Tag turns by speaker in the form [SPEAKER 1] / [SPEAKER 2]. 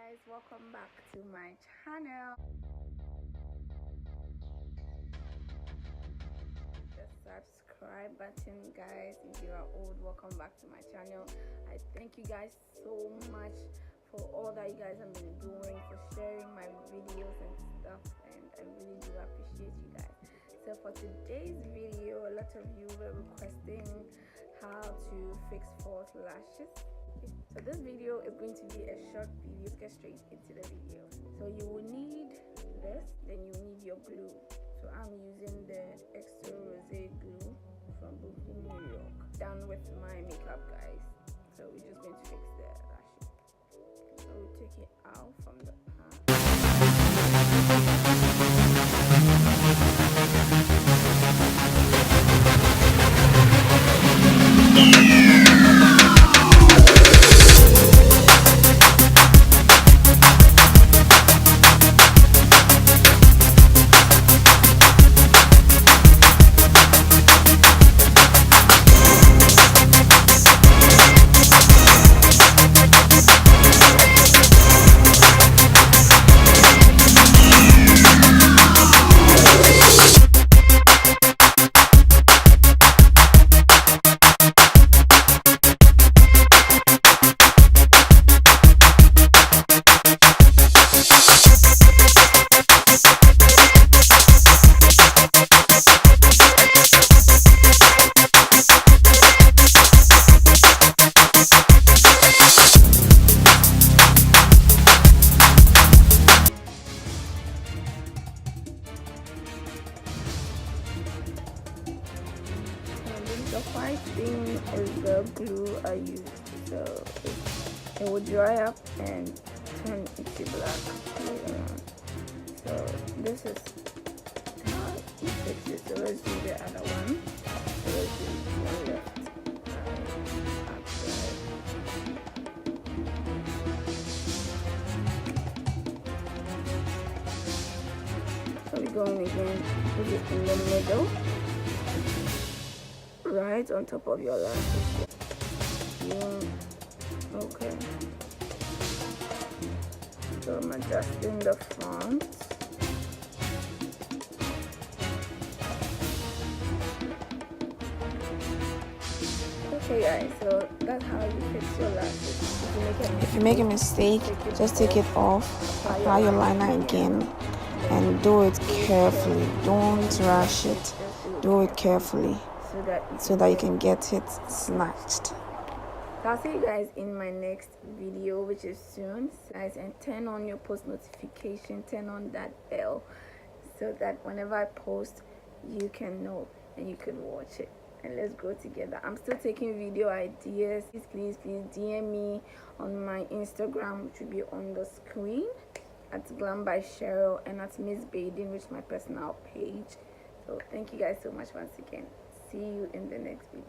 [SPEAKER 1] guys, welcome back to my channel. The subscribe button, guys. If you are old, welcome back to my channel. I thank you guys so much for all that you guys have been doing, for sharing my videos and stuff, and I really do appreciate you guys. So for today's video, a lot of you were requesting how to fix false lashes. So this video is going to be a short video. Let's get straight into the video. So you will need this, then you need your glue. So I'm using the extra rosé glue from Brooklyn, New York. Done with my makeup, guys. So we're just going to fix the lashes. So we'll take it out from the pan. The white thing is the glue I used, so it will dry up and turn into black later on. So this is how you fix it. So let's do the other one. So let's do one left, outside. So we're going again, put it in the middle, right on top of your lashes. Okay. So I'm adjusting the front. Okay guys, so that's how you fix your lashes.
[SPEAKER 2] If you make a mistake, just take it off, apply your liner again, and do it carefully. Don't rush it. Do it carefully so that you can get it snatched.
[SPEAKER 1] So I'll see you guys in my next video, which is soon, guys. And turn on your post notification, turn on that bell, so that whenever I post, you can know and you can watch it, and let's grow together. I'm still taking video ideas. Please DM me on my Instagram, which will be on the screen, at Glam by Cheryl, and at Miss Baden, which is my personal page. So thank you guys so much once again. See you in the next video.